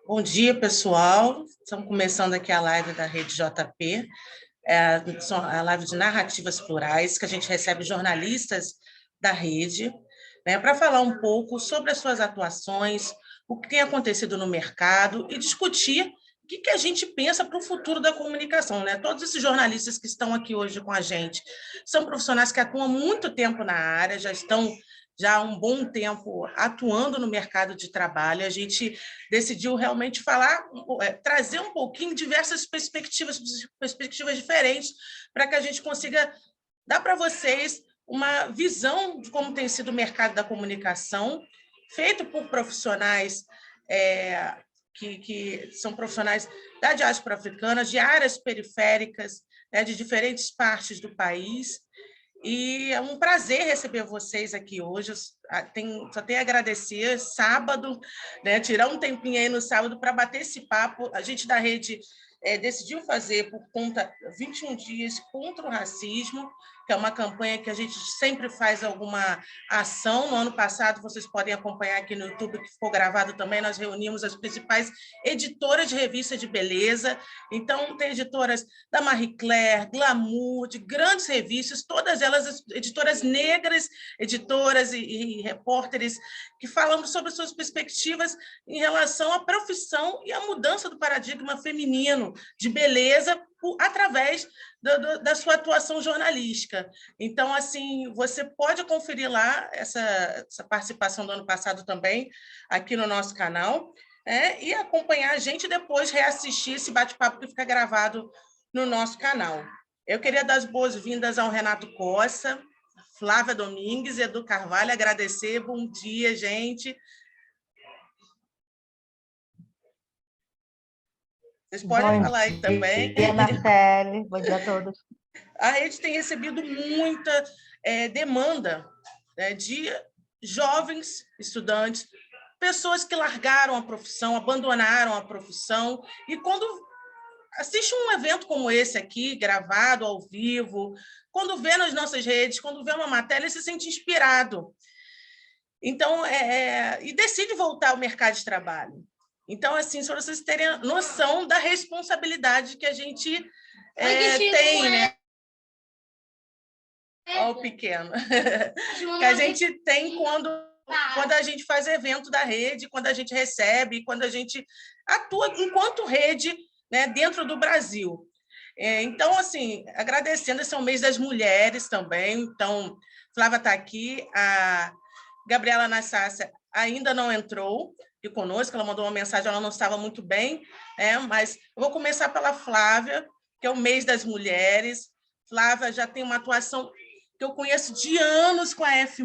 Bom dia, pessoal. Estamos começando aqui a live da Rede JP, a live de narrativas plurais, que a gente recebe jornalistas da rede, né, para falar um pouco sobre as suas atuações, o que tem acontecido no mercado e discutir o que a gente pensa para o futuro da comunicação, né? Todos esses jornalistas que estão aqui hoje com a gente são profissionais que atuam há muito tempo na área, já estão há um bom tempo atuando no mercado de trabalho. A gente decidiu realmente trazer um pouquinho diversas perspectivas diferentes, para que a gente consiga dar para vocês uma visão de como tem sido o mercado da comunicação, feito por profissionais que são profissionais da diáspora africana, de áreas periféricas, né, de diferentes partes do país. E é um prazer receber vocês aqui hoje. Só tenho a agradecer. Sábado, né, tirar um tempinho aí no sábado para bater esse papo. A gente da rede decidiu fazer por conta 21 dias contra o racismo, que é uma campanha que a gente sempre faz alguma ação. No ano passado, vocês podem acompanhar aqui no YouTube, que ficou gravado também, nós reunimos as principais editoras de revista de beleza. Então, tem editoras da Marie Claire, Glamour, de grandes revistas, todas elas editoras negras, editoras e repórteres que falam sobre suas perspectivas em relação à profissão e à mudança do paradigma feminino de beleza através da sua atuação jornalística. Então, assim, você pode conferir lá essa participação do ano passado também aqui no nosso canal, e acompanhar a gente e depois reassistir esse bate-papo que fica gravado no nosso canal. Eu queria dar as boas-vindas ao Renato Costa, Flávia Domingues e Edu Carvalho, agradecer. Bom dia, gente. Vocês podem falar aí também. Bom dia, Marcele. Bom dia a todos. A rede tem recebido muita demanda, né, de jovens estudantes, pessoas que largaram a profissão, abandonaram a profissão, e quando assiste um evento como esse aqui, gravado ao vivo, quando vê nas nossas redes, quando vê uma matéria, se sente inspirado. Então, e decide voltar ao mercado de trabalho. Então, assim, para vocês terem noção da responsabilidade que a gente tem, né? Olha o pequeno. Que a gente tem quando a gente faz evento da rede, quando a gente recebe, quando a gente atua enquanto rede, né, dentro do Brasil. Então, assim, agradecendo, esse é o mês das mulheres também. Então, Flávia está aqui, a Gabriela Nassácia ainda não entrou aqui conosco, ela mandou uma mensagem, ela não estava muito bem, mas eu vou começar pela Flávia, que é o mês das mulheres. Flávia já tem uma atuação que eu conheço de anos com a F+,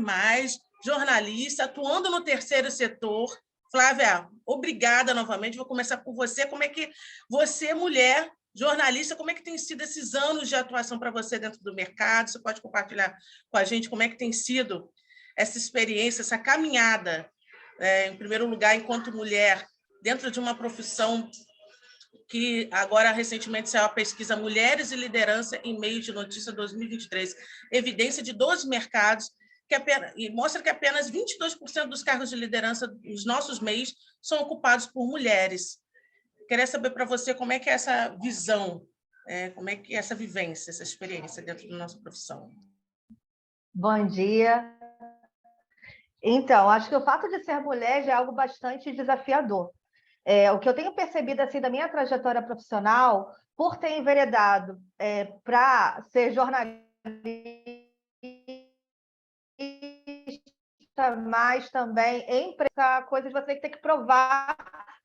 jornalista, atuando no terceiro setor. Flávia, obrigada novamente. Vou começar por você. Como é que você, mulher, jornalista, como é que tem sido esses anos de atuação para você dentro do mercado? Você pode compartilhar com a gente como é que tem sido essa experiência, essa caminhada, em primeiro lugar, enquanto mulher, dentro de uma profissão que agora, recentemente, saiu a pesquisa Mulheres e Liderança em Meio de Notícia 2023, evidência de 12 mercados, e mostra que apenas 22% dos cargos de liderança nos nossos meios são ocupados por mulheres. Queria saber para você como é que é essa visão, como é que é essa vivência, essa experiência dentro da nossa profissão. Bom dia. Então, acho que o fato de ser mulher já é algo bastante desafiador. O que eu tenho percebido assim, da minha trajetória profissional, por ter enveredado para ser jornalista, mas também essa coisa de você ter que provar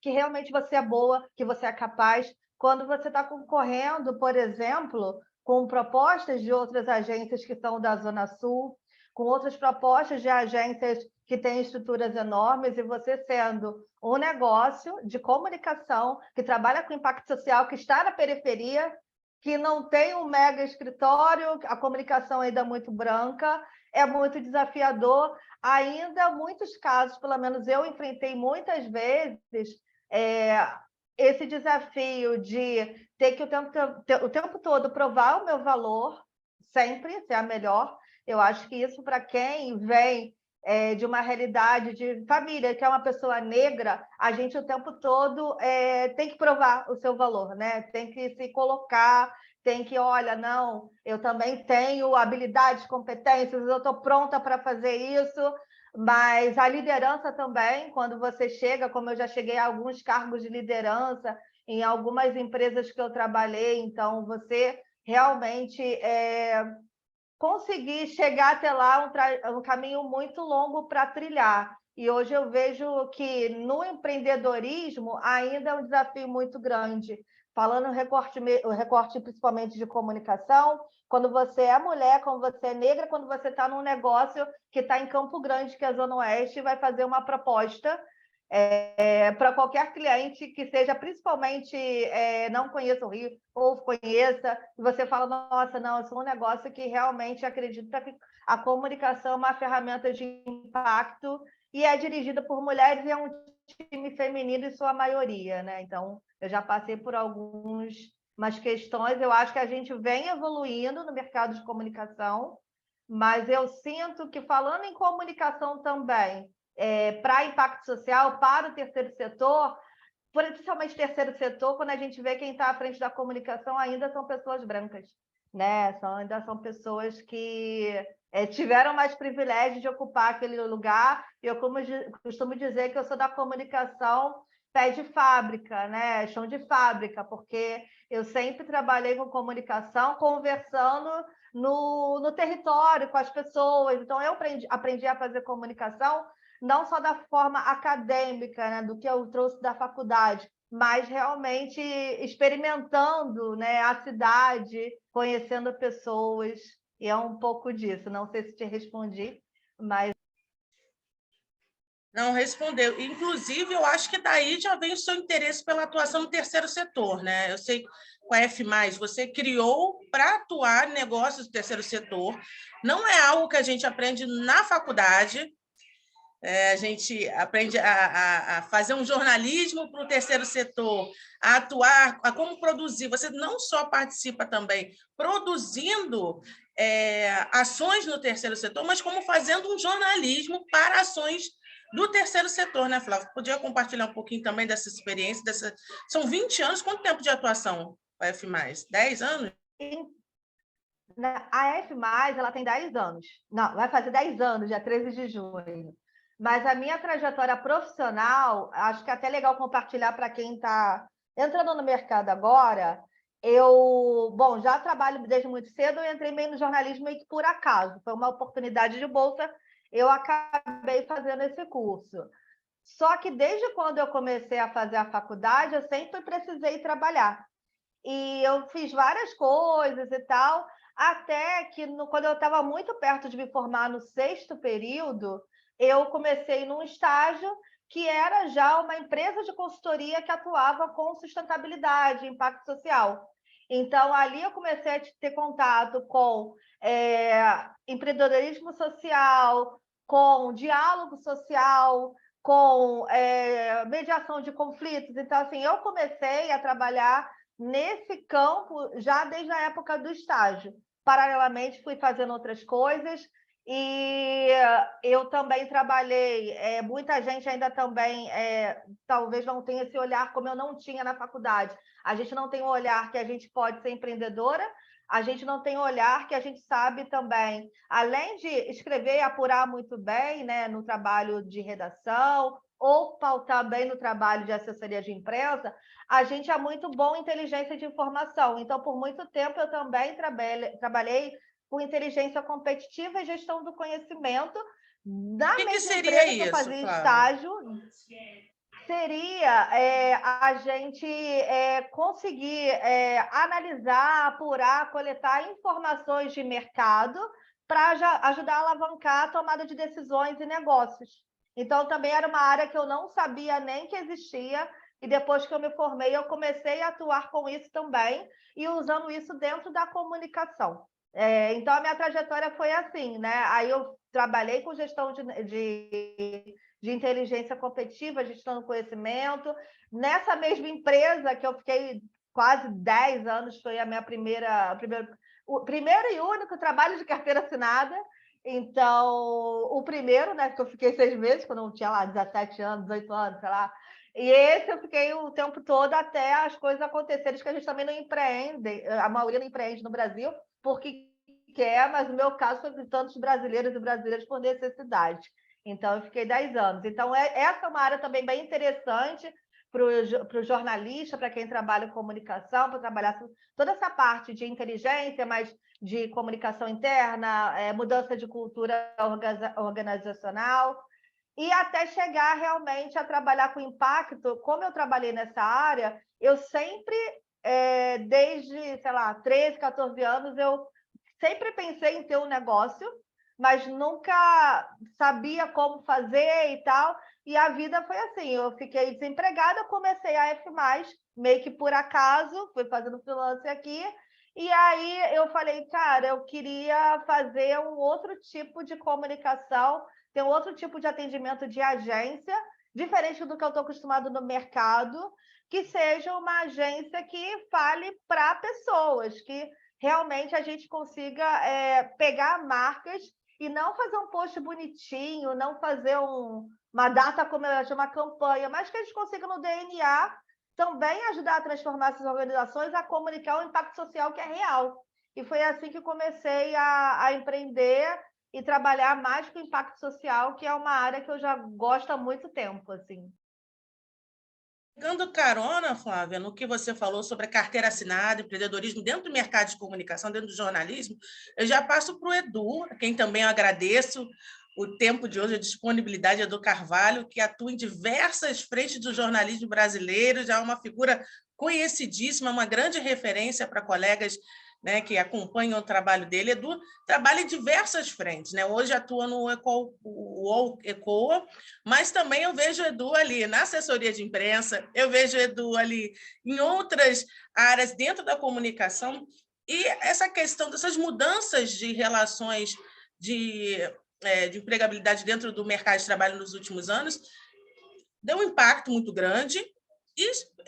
que realmente você é boa, que você é capaz. Quando você está concorrendo, por exemplo, com propostas de outras agências que são da Zona Sul, com outras propostas de agências que têm estruturas enormes, e você sendo um negócio de comunicação que trabalha com impacto social, que está na periferia, que não tem um mega escritório, a comunicação ainda é muito branca, é muito desafiador. Ainda, muitos casos, pelo menos eu enfrentei muitas vezes, esse desafio de ter que o tempo todo provar o meu valor, sempre ser a melhor. Eu acho que isso, para quem vem de uma realidade de família, que é uma pessoa negra, a gente o tempo todo tem que provar o seu valor, né? Tem que se colocar, tem que, olha, não, eu também tenho habilidades, competências, eu estou pronta para fazer isso, mas a liderança também, quando você chega, como eu já cheguei a alguns cargos de liderança em algumas empresas que eu trabalhei, então você realmente conseguir chegar até lá um caminho muito longo para trilhar. E hoje eu vejo que no empreendedorismo ainda é um desafio muito grande. Falando o recorte principalmente de comunicação, quando você é mulher, quando você é negra, quando você está num negócio que está em Campo Grande, que é a Zona Oeste, e vai fazer uma proposta para qualquer cliente que seja, principalmente, não conheça o Rio, ou conheça, e você fala, nossa, não, isso é um negócio que realmente acredita que a comunicação é uma ferramenta de impacto e é dirigida por mulheres e é um time feminino em sua maioria, né? Então, eu já passei por umas questões, eu acho que a gente vem evoluindo no mercado de comunicação, mas eu sinto que, falando em comunicação também, para impacto social, para o terceiro setor, principalmente terceiro setor, quando a gente vê quem está à frente da comunicação, ainda são pessoas brancas, né? Ainda são pessoas que tiveram mais privilégio de ocupar aquele lugar. Eu costumo dizer que eu sou da comunicação pé de fábrica, né? Chão de fábrica, porque eu sempre trabalhei com comunicação, conversando no território, com as pessoas. Então, eu aprendi a fazer comunicação não só da forma acadêmica, né, do que eu trouxe da faculdade, mas realmente experimentando, né, a cidade, conhecendo pessoas, e é um pouco disso. Não sei se te respondi, mas... Não respondeu. Inclusive, eu acho que daí já vem o seu interesse pela atuação no terceiro setor, né? Eu sei, com a F+, você criou para atuar em negócios do terceiro setor. Não é algo que a gente aprende na faculdade, a gente aprende a fazer um jornalismo para o terceiro setor, a atuar, a como produzir. Você não só participa também produzindo ações no terceiro setor, mas como fazendo um jornalismo para ações do terceiro setor, né, Flávia? Podia compartilhar um pouquinho também dessa experiência? São 20 anos, quanto tempo de atuação a F+? 10 anos? A F+, ela tem 10 anos. Não, vai fazer 10 anos, dia 13 de junho. Mas a minha trajetória profissional, acho que é até legal compartilhar para quem está entrando no mercado agora. Bom, já trabalho desde muito cedo, eu entrei meio no jornalismo meio que por acaso. Foi uma oportunidade de bolsa, eu acabei fazendo esse curso. Só que desde quando eu comecei a fazer a faculdade, eu sempre precisei trabalhar. E eu fiz várias coisas e tal, até que quando eu estava muito perto de me formar no 6º período, eu comecei num estágio que era já uma empresa de consultoria que atuava com sustentabilidade, impacto social. Então, ali eu comecei a ter contato com empreendedorismo social, com diálogo social, com mediação de conflitos. Então, assim, eu comecei a trabalhar nesse campo já desde a época do estágio. Paralelamente, fui fazendo outras coisas e eu também trabalhei. Muita gente ainda também talvez não tenha esse olhar como eu não tinha na faculdade. A gente não tem o olhar que a gente pode ser empreendedora, a gente não tem o olhar que a gente sabe também, além de escrever e apurar muito bem, né, no trabalho de redação, ou pautar bem no trabalho de assessoria de imprensa, a gente é muito bom em inteligência de informação. Então, por muito tempo, eu também trabalhei com inteligência competitiva e gestão do conhecimento. Na mesma empresa que eu fazia estágio, seria a gente conseguir analisar, apurar, coletar informações de mercado para ajudar a alavancar a tomada de decisões e negócios. Então, também era uma área que eu não sabia nem que existia, e depois que eu me formei, eu comecei a atuar com isso também, e usando isso dentro da comunicação. Então, a minha trajetória foi assim, né? Aí eu trabalhei com gestão de inteligência competitiva, gestão do conhecimento. Nessa mesma empresa que eu fiquei quase 10 anos, foi a minha primeira o primeiro e único trabalho de carteira assinada. Então, o primeiro, né, que eu fiquei 6 meses, quando eu tinha lá 17 anos, 18 anos, sei lá. E esse eu fiquei o tempo todo até as coisas acontecerem, que a gente também não empreende, a maioria não empreende no Brasil, porque quer, mas no meu caso foi de tantos brasileiros e brasileiras por necessidade. Então, eu fiquei 10 anos. Então, essa é uma área também bem interessante para o jornalista, para quem trabalha em comunicação, para trabalhar toda essa parte de inteligência, mas de comunicação interna, mudança de cultura organizacional, e até chegar realmente a trabalhar com impacto. Como eu trabalhei nessa área, eu sempre, desde, sei lá, 13, 14 anos, eu sempre pensei em ter um negócio, mas nunca sabia como fazer e tal. E a vida foi assim, eu fiquei desempregada, comecei a F+, meio que por acaso, fui fazendo freelance aqui, e aí eu falei, cara, eu queria fazer um outro tipo de comunicação, ter um outro tipo de atendimento de agência, diferente do que eu estou acostumado no mercado, que seja uma agência que fale para pessoas, que realmente a gente consiga pegar marcas e não fazer um post bonitinho, não fazer uma data comemorativa, uma campanha, mas que a gente consiga no DNA também ajudar a transformar essas organizações a comunicar o impacto social que é real. E foi assim que comecei a empreender e trabalhar mais com impacto social, que é uma área que eu já gosto há muito tempo, assim. Pegando carona, Flávia, no que você falou sobre a carteira assinada, empreendedorismo dentro do mercado de comunicação, dentro do jornalismo, eu já passo para o Edu, a quem também eu agradeço o tempo de hoje, a disponibilidade, Edu Carvalho, que atua em diversas frentes do jornalismo brasileiro, já é uma figura conhecidíssima, uma grande referência para colegas, né, que acompanham o trabalho dele. Edu trabalha em diversas frentes, né? Hoje atua no ECOA, mas também eu vejo o Edu ali na assessoria de imprensa, eu vejo o Edu ali em outras áreas dentro da comunicação, e essa questão dessas mudanças de relações de empregabilidade dentro do mercado de trabalho nos últimos anos deu um impacto muito grande,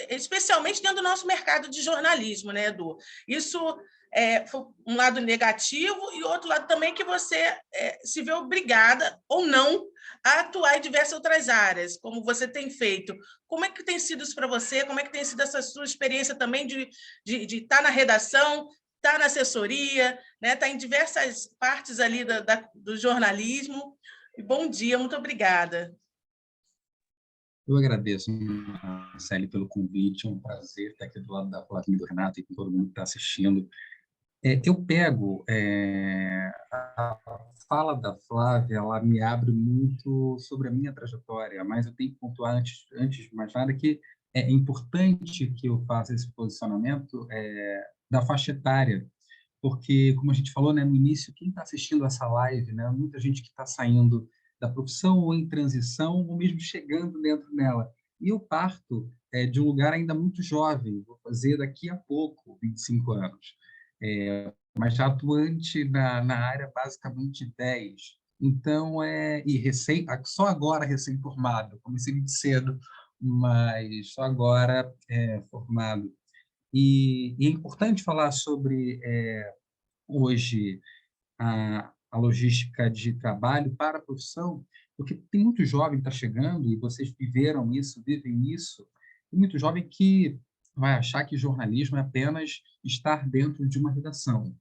especialmente dentro do nosso mercado de jornalismo, né, Edu? Isso foi um lado negativo e outro lado também que você se vê obrigada ou não a atuar em diversas outras áreas, como você tem feito. Como é que tem sido isso para você? Como é que tem sido essa sua experiência também de estar na redação, estar na assessoria, né? Estar em diversas partes ali do jornalismo? E bom dia, muito obrigada. Eu agradeço, Marcele, pelo convite. É um prazer estar aqui do lado da Flávia e do Renato e com todo mundo que está assistindo. Eu pego a fala da Flávia, ela me abre muito sobre a minha trajetória, mas eu tenho que pontuar antes de mais nada que é importante que eu faça esse posicionamento da faixa etária, porque, como a gente falou, né, no início, quem está assistindo essa live, né, muita gente que está saindo da profissão ou em transição, ou mesmo chegando dentro dela. E eu parto de um lugar ainda muito jovem, vou fazer daqui a pouco 25 anos, mas já atuante na área basicamente 10. Então, só agora recém-formado, comecei muito cedo, mas só agora formado. E é importante falar sobre hoje a logística de trabalho para a profissão, porque tem muito jovem que está chegando, e vocês viveram isso, vivem isso, tem muito jovem que vai achar que jornalismo é apenas estar dentro de uma redação.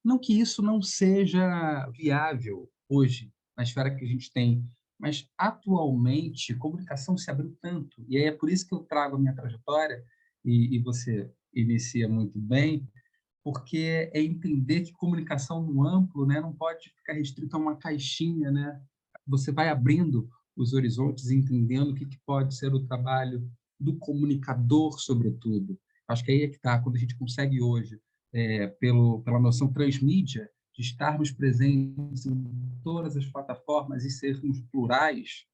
Não que isso não seja viável hoje, na esfera que a gente tem, mas atualmente comunicação se abriu tanto, e é por isso que eu trago a minha trajetória, e você inicia muito bem, porque é entender que comunicação no amplo, né, não pode ficar restrito a uma caixinha, né? Você vai abrindo os horizontes, entendendo o que pode ser o trabalho do comunicador, sobretudo. Acho que aí é que está, quando a gente consegue hoje, pela noção transmídia, de estarmos presentes em todas as plataformas e sermos plurais,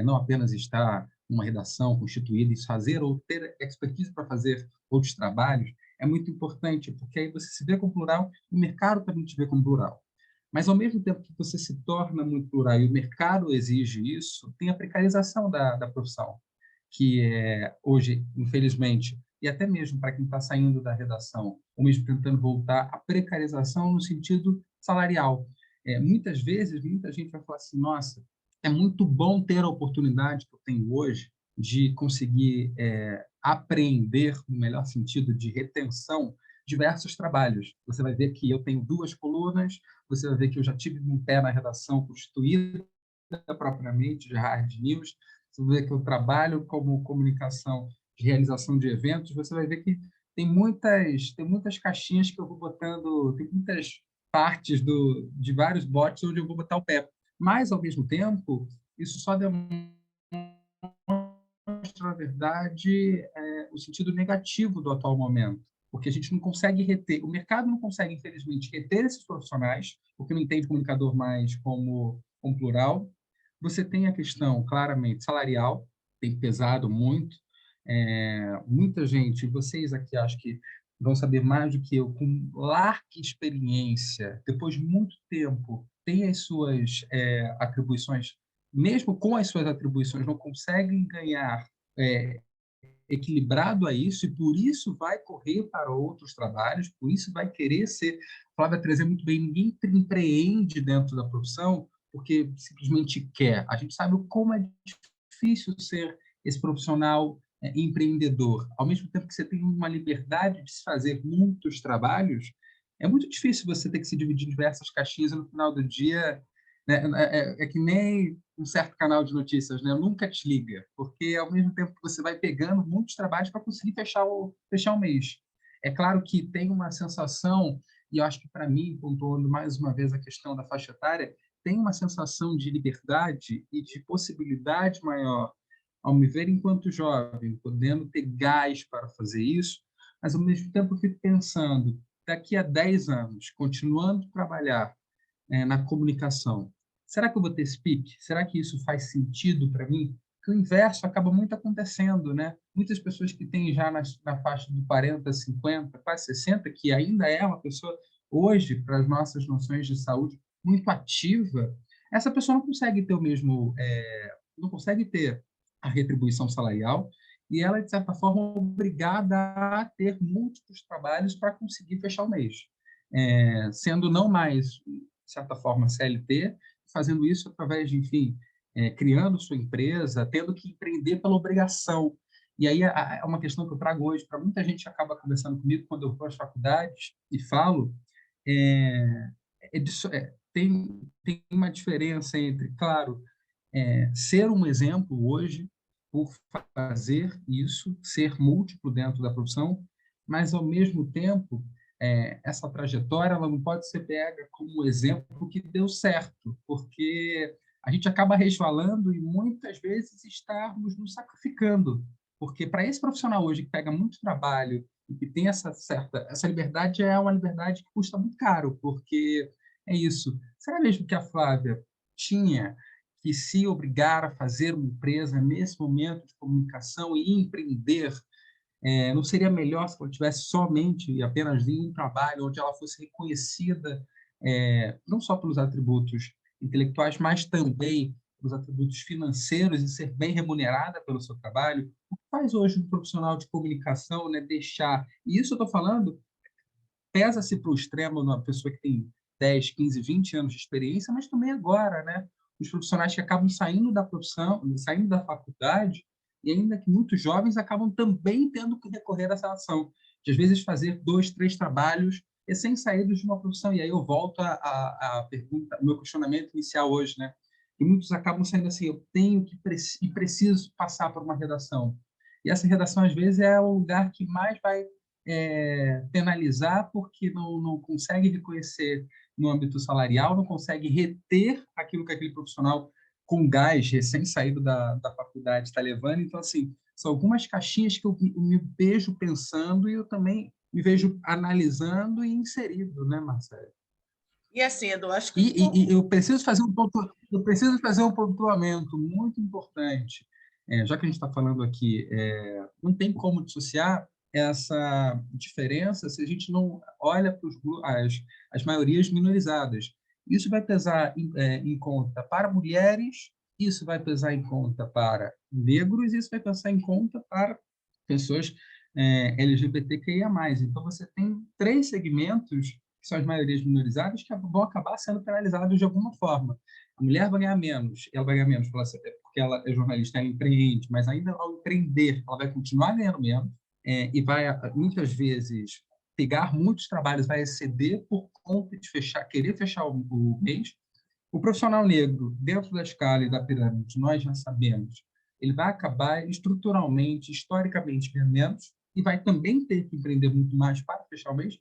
não apenas estar numa redação constituída e fazer ou ter expertise para fazer outros trabalhos, é muito importante, porque aí você se vê como plural e o mercado também te vê como plural. Mas, ao mesmo tempo que você se torna muito plural e o mercado exige isso, tem a precarização da profissão, que hoje, infelizmente, e até mesmo para quem está saindo da redação, ou mesmo tentando voltar, a precarização no sentido salarial. Muitas vezes, muita gente vai falar assim, nossa, é muito bom ter a oportunidade que eu tenho hoje de conseguir apreender, no melhor sentido, de retenção, diversos trabalhos. Você vai ver que eu tenho 2 colunas, você vai ver que eu já tive um pé na redação constituída propriamente de hard news, você vai ver que eu trabalho como comunicação de realização de eventos, você vai ver que tem muitas caixinhas que eu vou botando, tem muitas partes de vários bots onde eu vou botar o pé. Mas, ao mesmo tempo, isso só demonstra, na verdade, o sentido negativo do atual momento, porque a gente não consegue reter, o mercado não consegue, infelizmente, reter esses profissionais, porque não entende o comunicador mais como plural. Você tem a questão, claramente, salarial, tem pesado muito. Muita gente, vocês aqui acho que vão saber mais do que eu, com larga experiência, depois de muito tempo, tem as suas atribuições, mesmo com as suas atribuições, não conseguem ganhar equilibrado a isso, e por isso vai correr para outros trabalhos, por isso vai querer ser... Flávia trazer muito bem, ninguém empreende dentro da profissão porque simplesmente quer. A gente sabe como é difícil ser esse profissional empreendedor. Ao mesmo tempo que você tem uma liberdade de se fazer muitos trabalhos, é muito difícil você ter que se dividir em diversas caixinhas e no final do dia, né, é que nem um certo canal de notícias, né? Nunca desliga, porque ao mesmo tempo que você vai pegando muitos trabalhos para conseguir fechar o mês. É claro que tem uma sensação, e eu acho que para mim, pontuando mais uma vez a questão da faixa etária, tem uma sensação de liberdade e de possibilidade maior ao me ver enquanto jovem, podendo ter gás para fazer isso, mas ao mesmo tempo eu fico pensando, daqui a 10 anos, continuando a trabalhar na comunicação, será que eu vou ter esse pique? Será que isso faz sentido para mim? Porque o inverso acaba muito acontecendo, né? Muitas pessoas que têm já na faixa de 40, 50, quase 60, que ainda é uma pessoa, hoje, para as nossas noções de saúde, muito ativa, essa pessoa não consegue ter o mesmo, não consegue ter a retribuição salarial e ela, de certa forma, é obrigada a ter múltiplos trabalhos para conseguir fechar o mês. Sendo não mais, de certa forma, CLT, fazendo isso através de, enfim, criando sua empresa, tendo que empreender pela obrigação. E aí é uma questão que eu trago hoje, para muita gente que acaba conversando comigo quando eu vou às faculdades e falo, tem uma diferença entre, claro, ser um exemplo hoje por fazer isso, ser múltiplo dentro da profissão, mas, ao mesmo tempo, essa trajetória ela não pode ser pega como exemplo que deu certo, porque a gente acaba resvalando e, muitas vezes, estarmos nos sacrificando, porque para esse profissional hoje que pega muito trabalho e que tem essa liberdade, é uma liberdade que custa muito caro, porque é isso. Será mesmo que a Flávia tinha que se obrigar a fazer uma empresa nesse momento de comunicação e empreender? Não seria melhor se ela tivesse somente e apenas um trabalho onde ela fosse reconhecida não só pelos atributos intelectuais, mas também pelos atributos financeiros e ser bem remunerada pelo seu trabalho? O que faz hoje um profissional de comunicação, né, deixar... E isso eu estou falando, pesa-se para o extremo numa pessoa que tem 10, 15, 20 anos de experiência, mas também agora, né? Os profissionais que acabam saindo da profissão, saindo da faculdade, e ainda que muitos jovens acabam também tendo que recorrer a essa ação, de às vezes fazer 2, 3 trabalhos recém-saídos de uma profissão. E aí eu volto à pergunta, ao meu questionamento inicial hoje, né? E muitos acabam saindo assim, eu tenho que e preciso passar por uma redação. E essa redação, às vezes, é o lugar que mais vai penalizar, porque não consegue reconhecer no âmbito salarial, não consegue reter aquilo que aquele profissional com gás, recém-saído da faculdade, está levando. Então, assim, são algumas caixinhas que eu me vejo pensando e eu também me vejo analisando e inserido, né, Marcelo? E assim, Edu, acho que... E eu preciso fazer um pontuamento muito importante. Já que a gente está falando aqui, não tem como dissociar essa diferença se a gente não olha para as maiorias minorizadas. Isso vai pesar em conta para mulheres, isso vai pesar em conta para negros, isso vai pesar em conta para pessoas LGBTQIA+. Então, você tem 3 segmentos, que são as maiorias minorizadas, que vão acabar sendo penalizados de alguma forma. A mulher vai ganhar menos, ela vai ganhar menos porque ela é jornalista, ela empreende, mas ainda ao empreender, ela vai continuar ganhando menos, e vai, muitas vezes, pegar muitos trabalhos, vai exceder por conta de querer fechar o mês. O profissional negro, dentro da escala e da pirâmide, nós já sabemos, ele vai acabar estruturalmente, historicamente, ganhando menos, e vai também ter que empreender muito mais para fechar o mês.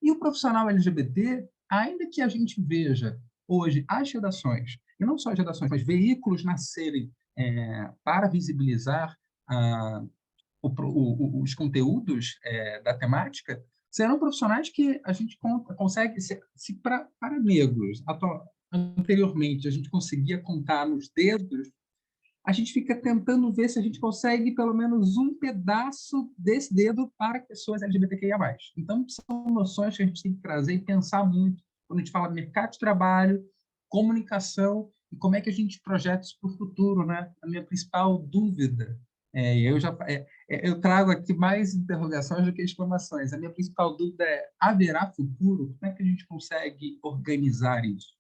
E o profissional LGBT, ainda que a gente veja hoje as redações, e não só as redações, mas veículos nascerem para visibilizar os conteúdos da temática, serão profissionais que a gente consegue, para negros, anteriormente a gente conseguia contar nos dedos, a gente fica tentando ver se a gente consegue pelo menos um pedaço desse dedo para pessoas LGBTQIA+. Então, são noções que a gente tem que trazer e pensar muito quando a gente fala mercado de trabalho, comunicação e como é que a gente projeta isso para o futuro, né? A minha principal dúvida, eu trago aqui mais interrogações do que exclamações. A minha principal dúvida é: haverá futuro? Como é que a gente consegue organizar isso?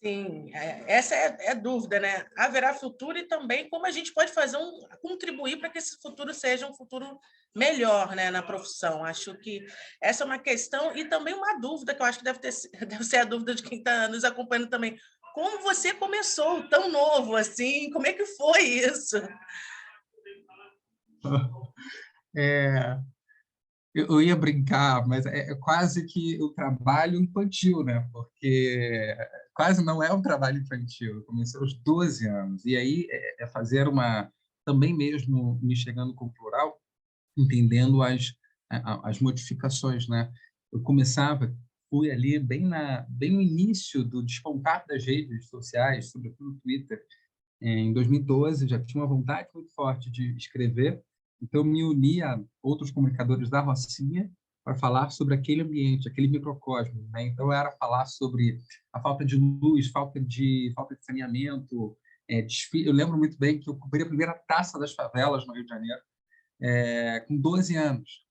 Sim, essa é a dúvida, né? Haverá futuro e também como a gente pode contribuir para que esse futuro seja um futuro melhor, né, na profissão. Acho que essa é uma questão e também uma dúvida que eu acho que deve ser a dúvida de quem está nos acompanhando também. Como você começou tão novo assim? Como é que foi isso? Eu ia brincar, mas é quase que o trabalho infantil, né? Porque quase não é um trabalho infantil. Eu comecei aos 12 anos. E aí fazer também mesmo me chegando com o plural, entendendo as modificações, né? Eu fui ali bem no início do despontar das redes sociais, sobretudo no Twitter. Em 2012, já tinha uma vontade muito forte de escrever, então me uni a outros comunicadores da Rocinha para falar sobre aquele ambiente, aquele microcosmo, né? Então era falar sobre a falta de luz, falta de saneamento. Eu lembro muito bem que eu cobri a primeira taça das favelas no Rio de Janeiro, com 12 anos,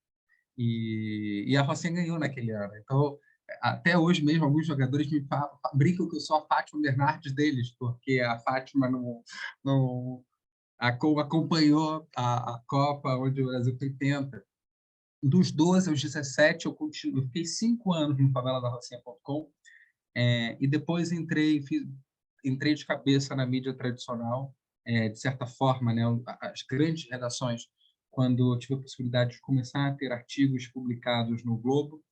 e a Rocinha ganhou naquele ano. Então, até hoje mesmo, alguns jogadores me brincam que eu sou a Fátima Bernardes deles, porque a Fátima não acompanhou a Copa, onde o Brasil foi penta. Dos 12 aos 17, eu fiquei 5 anos no faveladarocinha.com, e depois entrei de cabeça na mídia tradicional, de certa forma, né, as grandes redações, quando eu tive a possibilidade de começar a ter artigos publicados no Globo,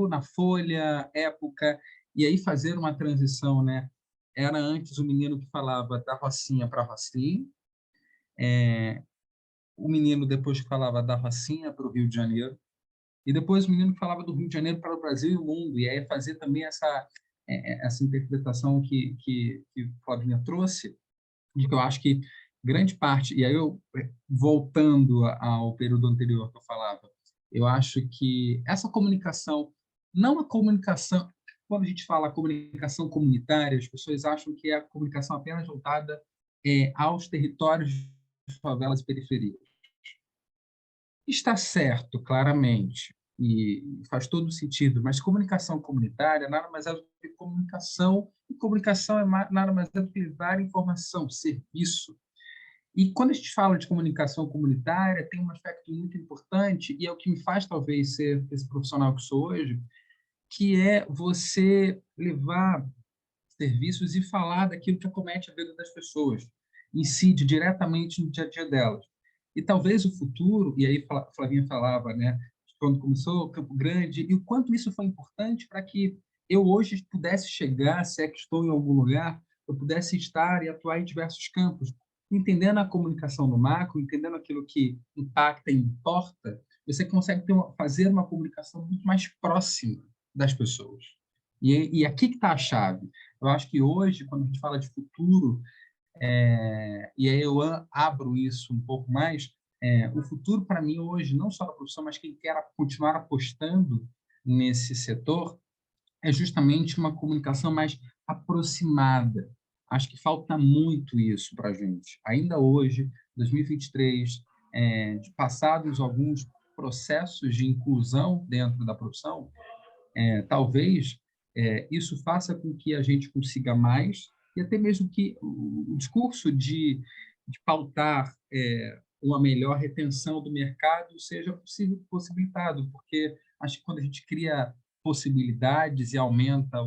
na Folha, Época, e aí fazer uma transição, né? Era antes o menino que falava da Rocinha para a Rocinha, o menino depois que falava da Rocinha para o Rio de Janeiro, e depois o menino que falava do Rio de Janeiro para o Brasil e o mundo, e aí fazer também essa interpretação que Flavinha trouxe, de que eu acho que grande parte, e aí eu, voltando ao período anterior que eu falava, eu acho que essa comunicação, não a comunicação, quando a gente fala comunicação comunitária, as pessoas acham que é a comunicação apenas voltada aos territórios de favelas e periferias. Está certo, claramente, e faz todo sentido, mas comunicação comunitária nada mais é do que comunicação, e comunicação nada mais é do que levar informação, serviço. E quando a gente fala de comunicação comunitária, tem um aspecto muito importante, e é o que me faz talvez ser esse profissional que sou hoje, que é você levar serviços e falar daquilo que acomete a vida das pessoas, incide diretamente no dia a dia delas. E talvez o futuro, e aí Flavinha falava, né, quando começou Campo Grande, e o quanto isso foi importante para que eu hoje pudesse chegar, se é que estou em algum lugar, eu pudesse estar e atuar em diversos campos, entendendo a comunicação no macro, entendendo aquilo que impacta e importa, você consegue fazer uma comunicação muito mais próxima das pessoas. E aqui que está a chave. Eu acho que hoje, quando a gente fala de futuro, e aí eu abro isso um pouco mais, o futuro para mim hoje, não só da profissão, mas quem quer continuar apostando nesse setor, é justamente uma comunicação mais aproximada. Acho que falta muito isso para a gente. Ainda hoje, 2023, de passados alguns processos de inclusão dentro da profissão, talvez isso faça com que a gente consiga mais, e até mesmo que o discurso de pautar uma melhor retenção do mercado seja possibilitado, porque acho que quando a gente cria possibilidades e aumenta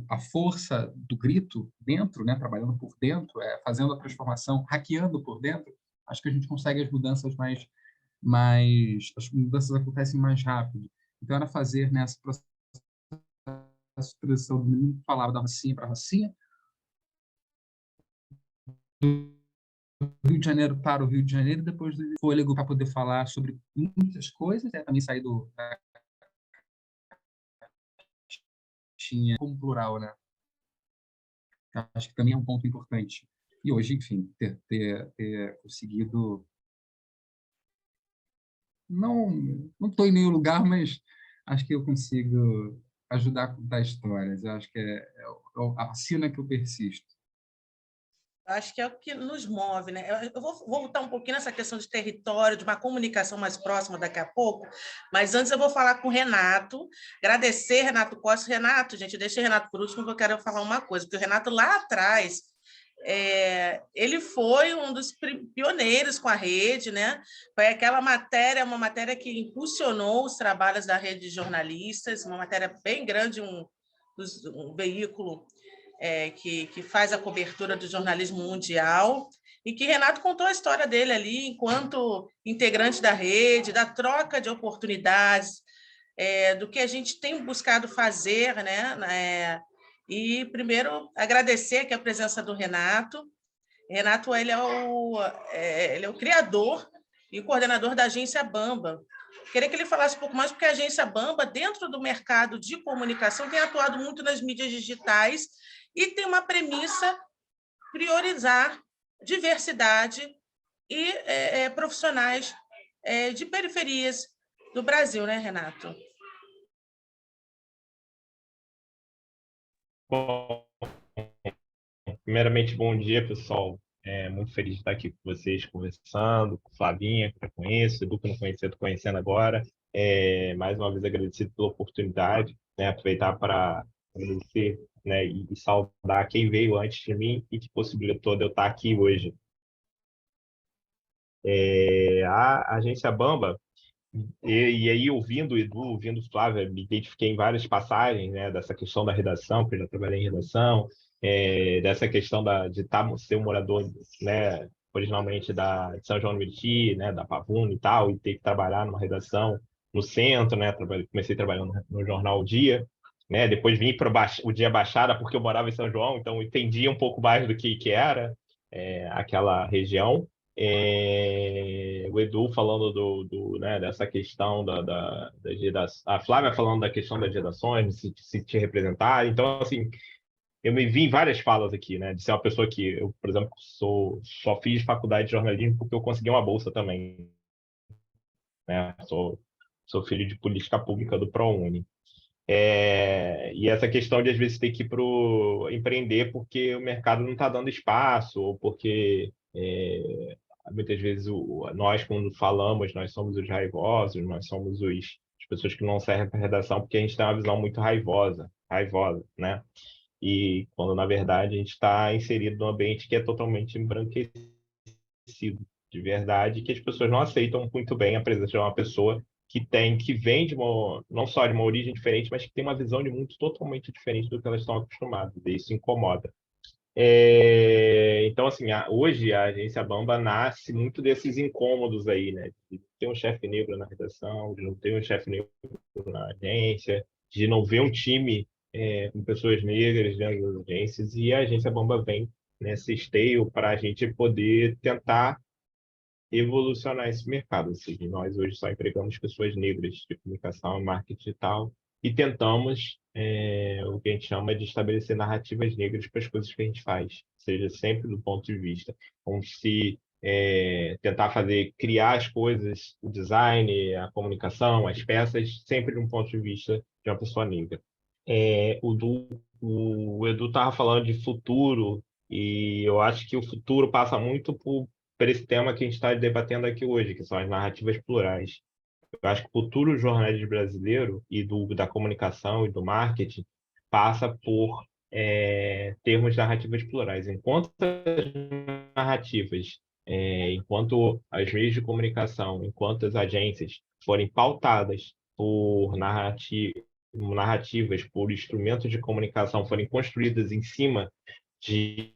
a força do grito dentro, né, trabalhando por dentro, fazendo a transformação, hackeando por dentro, acho que a gente consegue as mudanças as mudanças acontecem mais rápido. Então, era fazer nessa processo de transição do menino que falava da Rocinha para a Rocinha, do Rio de Janeiro para o Rio de Janeiro, e depois do fôlego para poder falar sobre muitas coisas, também sair da caixinha como plural, né? Acho que também é um ponto importante. E hoje, enfim, ter conseguido... Não estou em nenhum lugar, mas acho que eu consigo ajudar a contar histórias. Eu acho que é a sina que eu persisto. Acho que é o que nos move, né? Eu vou voltar um pouquinho nessa questão de território, de uma comunicação mais próxima daqui a pouco, mas antes eu vou falar com o Renato, agradecer Renato Costa. Renato, gente, eu deixei o Renato por último, porque eu quero falar uma coisa, porque o Renato lá atrás, ele foi um dos pioneiros com a rede, né? Foi aquela matéria, uma matéria que impulsionou os trabalhos da rede de jornalistas, uma matéria bem grande, um veículo que faz a cobertura do jornalismo mundial, e que Renato contou a história dele ali enquanto integrante da rede, da troca de oportunidades, do que a gente tem buscado fazer, né? E, primeiro, agradecer aqui a presença do Renato. Renato, ele é o criador e o coordenador da Agência Bamba. Queria que ele falasse um pouco mais, porque a Agência Bamba, dentro do mercado de comunicação, tem atuado muito nas mídias digitais e tem uma premissa: priorizar diversidade e profissionais de periferias do Brasil, né, Renato? Bom, primeiramente, bom dia, pessoal. Muito feliz de estar aqui com vocês, conversando, com Flavinha, que eu conheço, Edu, que eu não conhecia, estou conhecendo agora. Mais uma vez, agradecido pela oportunidade, né? Aproveitar para agradecer, né, e saudar quem veio antes de mim e que possibilitou de eu estar aqui hoje. A Agência Bamba, e aí, ouvindo o Edu, ouvindo o Flávio, me identifiquei em várias passagens, né, dessa questão da redação, porque eu já trabalhei em redação, dessa questão de ser um morador, né, originalmente de São João do Meriti, né, da Pavuna e tal, e ter que trabalhar numa redação no centro, né, comecei trabalhando no jornal O Dia, né, depois vim para o Dia Baixada, porque eu morava em São João, então entendi um pouco mais do que era aquela região. O Edu falando né, dessa questão das gerações, a Flávia falando da questão das gerações, de se te representar. Então, assim, eu me vi em várias falas aqui, né, de ser uma pessoa que eu, por exemplo, só fiz faculdade de jornalismo porque eu consegui uma bolsa também, né? Sou filho de política pública do ProUni. E essa questão de, às vezes, ter que ir para empreender porque o mercado não está dando espaço, ou porque muitas vezes nós, quando falamos, nós somos os raivosos, nós somos as pessoas que não servem para redação porque a gente tem uma visão muito raivosa, né? E quando, na verdade, a gente está inserido num ambiente que é totalmente embranquecido de verdade, que as pessoas não aceitam muito bem a presença de uma pessoa que vem não só de uma origem diferente, mas que tem uma visão de mundo totalmente diferente do que elas estão acostumadas, e isso incomoda. Então, assim, hoje a Agência Bamba nasce muito desses incômodos aí, né? De ter um chefe negro na redação, de não ter um chefe negro na agência, de não ver um time com pessoas negras dentro das agências, e a Agência Bamba vem nesse esteio para a gente poder tentar evolucionar esse mercado. Ou seja, nós hoje só empregamos pessoas negras de comunicação e marketing digital e tentamos o que a gente chama de estabelecer narrativas negras para as coisas que a gente faz, seja sempre do ponto de vista, como se tentar criar as coisas, o design, a comunicação, as peças, sempre de um ponto de vista de uma pessoa negra. O Edu estava falando de futuro, e eu acho que o futuro passa muito para esse tema que a gente está debatendo aqui hoje, que são as narrativas plurais. Eu acho que o futuro jornalismo brasileiro e da comunicação e do marketing passa por termos narrativas plurais. Enquanto as narrativas, enquanto as meios de comunicação, enquanto as agências forem pautadas por narrativas, por instrumentos de comunicação, forem construídas em cima de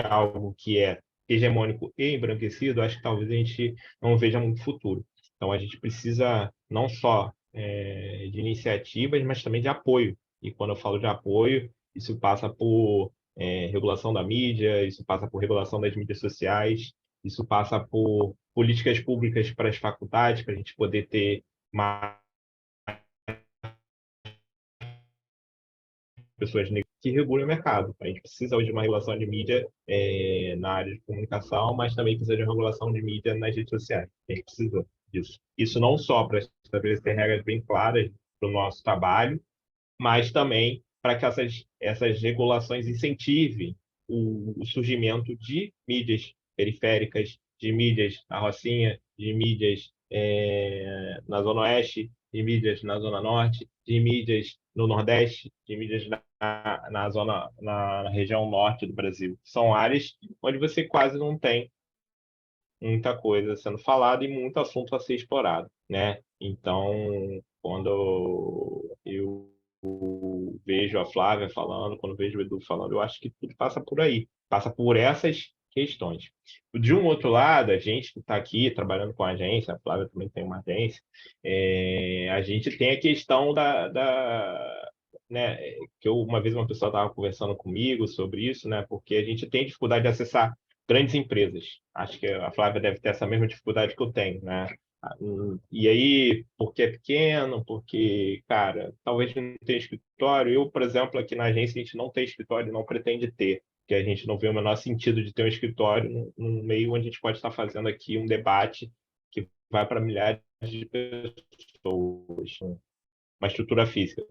algo que é hegemônico e embranquecido, acho que talvez a gente não veja muito futuro. Então, a gente precisa não só de iniciativas, mas também de apoio. E quando eu falo de apoio, isso passa por regulação da mídia, isso passa por regulação das mídias sociais, isso passa por políticas públicas para as faculdades, para a gente poder ter mais pessoas negras que regulem o mercado. A gente precisa hoje de uma regulação de mídia na área de comunicação, mas também precisa de uma regulação de mídia nas redes sociais. A gente precisa disso. Isso não só para estabelecer regras bem claras para o nosso trabalho, mas também para que essas regulações incentivem o surgimento de mídias periféricas, de mídias na Rocinha, de mídias na Zona Oeste, de mídias na Zona Norte, de mídias no Nordeste, de mídias na região norte do Brasil. São áreas onde você quase não tem muita coisa sendo falada e muito assunto a ser explorado, né? Então, quando eu vejo a Flávia falando, quando vejo o Edu falando, eu acho que tudo passa por aí, passa por essas questões. De um outro lado, a gente que está aqui trabalhando com a agência, a Flávia também tem uma agência, a gente tem a questão né, que uma vez uma pessoa estava conversando comigo sobre isso, né, porque a gente tem dificuldade de acessar grandes empresas. Acho que a Flávia deve ter essa mesma dificuldade que eu tenho, né? E aí, porque é pequeno, porque, cara, talvez não tenha escritório. Eu, por exemplo, aqui na agência, a gente não tem escritório, não pretende ter, porque a gente não vê o menor sentido de ter um escritório num meio onde a gente pode estar fazendo aqui um debate que vai para milhares de pessoas, né? Uma estrutura física.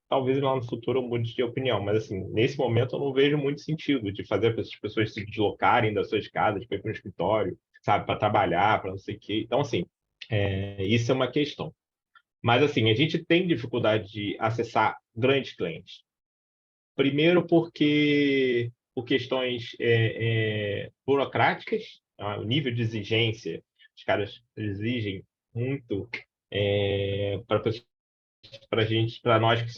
Talvez lá no futuro eu mude de opinião, mas assim, nesse momento eu não vejo muito sentido de fazer as pessoas se deslocarem das suas casas para ir para o escritório, sabe, para trabalhar, para não sei o quê. Então, assim, isso é uma questão. Mas, assim, a gente tem dificuldade de acessar grandes clientes. Primeiro por questões burocráticas, o nível de exigência, os caras exigem muito para gente, para nós que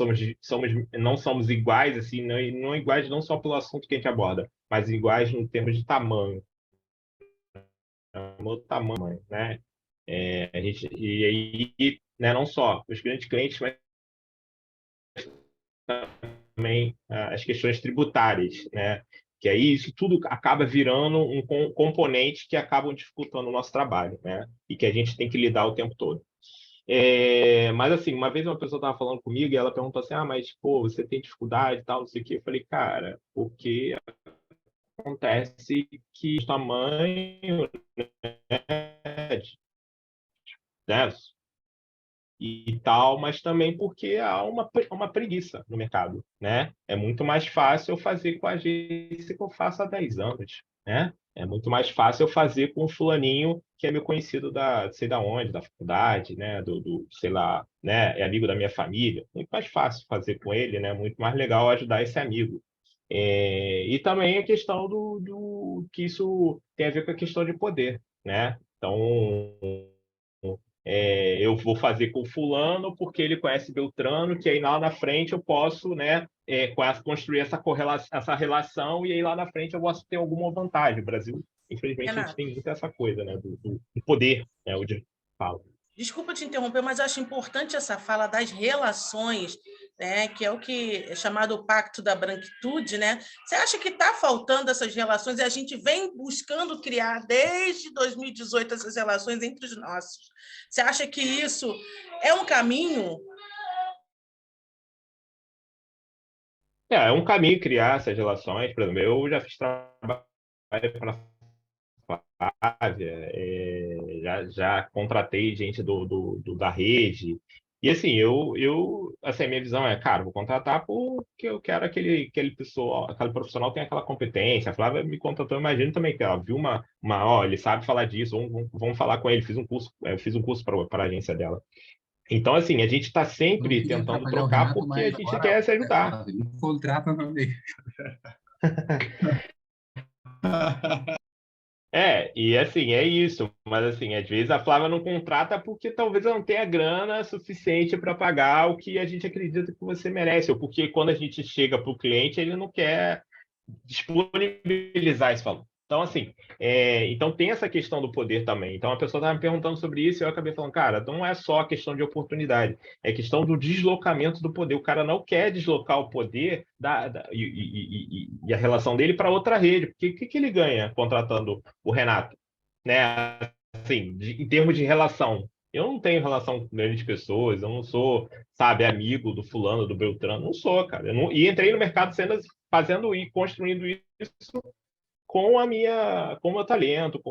não somos iguais, assim, não iguais não só pelo assunto que a gente aborda, mas iguais em termos de tamanho, né? E aí, né, não só os grandes clientes, mas também as questões tributárias, né? Que aí isso tudo acaba virando componente que acabam dificultando o nosso trabalho, né? E que a gente tem que lidar o tempo todo. Mas assim, uma vez uma pessoa estava falando comigo e ela perguntou assim, mas pô, você tem dificuldade e tal, não sei o quê. Eu falei, cara, porque acontece que o tamanho, né, e tal, mas também porque há uma preguiça no mercado, né? É muito mais fácil eu fazer com a agência que eu faço há 10 anos, né? É muito mais fácil eu fazer com o fulaninho que é meu conhecido da, sei da onde, da faculdade, né? Sei lá, né? É amigo da minha família. Muito mais fácil fazer com ele, né? Muito mais legal ajudar esse amigo. E também a questão que isso tem a ver com a questão de poder, né? Então, eu vou fazer com fulano porque ele conhece Beltrano, que aí lá na frente eu posso, né, construir essa relação e aí lá na frente eu posso ter alguma vantagem. O Brasil, infelizmente, a gente Renato, tem muito essa coisa, né, do poder, né, o de fala. desculpa te interromper, mas acho importante essa fala das relações, né, que é o que é chamado o pacto da branquitude, né? Você acha que está faltando essas relações e a gente vem buscando criar desde 2018 essas relações entre os nossos? Você acha que isso é um caminho? É um caminho criar essas relações. Por exemplo, eu já fiz trabalho para Flávia, já contratei gente da rede, E assim, assim, a minha visão é, cara, vou contratar porque eu quero aquele pessoal, aquele profissional tem aquela competência. A Flávia me contratou, eu imagino também que ela viu ó, ele sabe falar disso, vamos falar com ele. Fiz um curso, fiz um curso para a agência dela. Então, assim, a gente está Eu não sempre queria tentando atrapalhar o trocar Renato, porque a mas gente agora quer se ajudar. Flávio, me contrata também. E assim, é isso. Mas assim, às vezes a Flávia não contrata porque talvez ela não tenha grana suficiente para pagar o que a gente acredita que você merece, ou porque quando a gente chega para o cliente, ele não quer disponibilizar esse valor. Então, assim, então tem essa questão do poder também. Então, a pessoa estava me perguntando sobre isso e eu acabei falando, cara, não é só a questão de oportunidade, é questão do deslocamento do poder. O cara não quer deslocar o poder e a relação dele para outra rede. Porque o que ele ganha contratando o Renato? Né? Assim, em termos de relação. Eu não tenho relação com grandes pessoas, eu não sou, sabe, amigo do fulano, do Beltrano, não sou, cara. E entrei no mercado fazendo e construindo isso com o meu talento,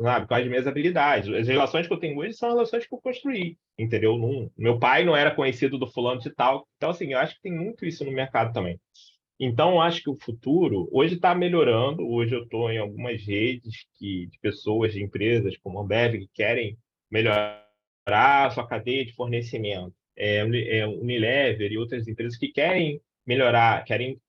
sabe, com as minhas habilidades. As relações que eu tenho hoje são relações que eu construí, entendeu? Meu pai não era conhecido do fulano de tal. Então, assim, eu acho que tem muito isso no mercado também. Então, eu acho que o futuro, hoje está melhorando. Hoje eu estou em algumas redes de pessoas, de empresas como a Ambev, que querem melhorar a sua cadeia de fornecimento. Unilever e outras empresas que querem melhorar, querem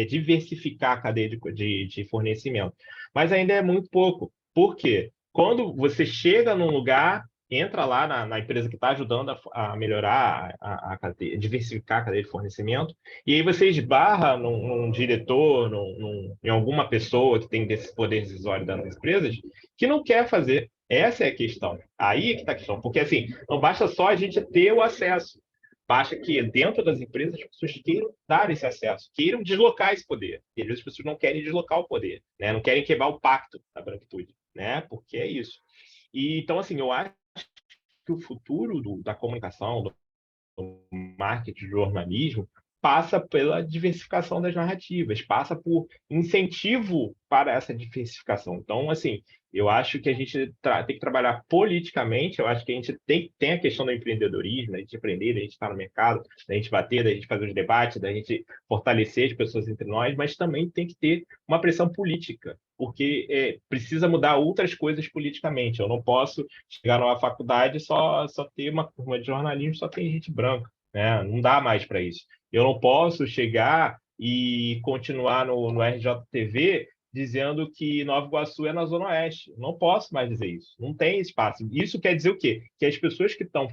diversificar a cadeia de fornecimento. Mas ainda é muito pouco. Por quê? Quando você chega num lugar, entra lá na empresa que está ajudando a melhorar a cadeia, diversificar a cadeia de fornecimento, e aí você esbarra num diretor, em alguma pessoa que tem esse poder decisório das empresas, que não quer fazer. Essa é a questão. Aí é que está a questão. Porque, assim, não basta só a gente ter o acesso. Basta que dentro das empresas as pessoas queiram dar esse acesso, queiram deslocar esse poder. E às vezes as pessoas não querem deslocar o poder, né? Não querem quebrar o pacto da branquitude, né? Porque é isso. Então, assim, eu acho que o futuro da comunicação, do marketing, do jornalismo, passa pela diversificação das narrativas, passa por incentivo para essa diversificação. Então, assim, eu acho que a gente tem que trabalhar politicamente, eu acho que a gente tem a questão do empreendedorismo, da gente empreender, da gente estar no mercado, da gente bater, da gente fazer os debates, da gente fortalecer as pessoas entre nós, mas também tem que ter uma pressão política, porque precisa mudar outras coisas politicamente. Eu não posso chegar numa faculdade e só ter uma turma de jornalismo, só tem gente branca, né? Não dá mais para isso. Eu não posso chegar e continuar no RJTV dizendo que Nova Iguaçu é na Zona Oeste. Não posso mais dizer isso. Não tem espaço. Isso quer dizer o quê? Que as pessoas que estão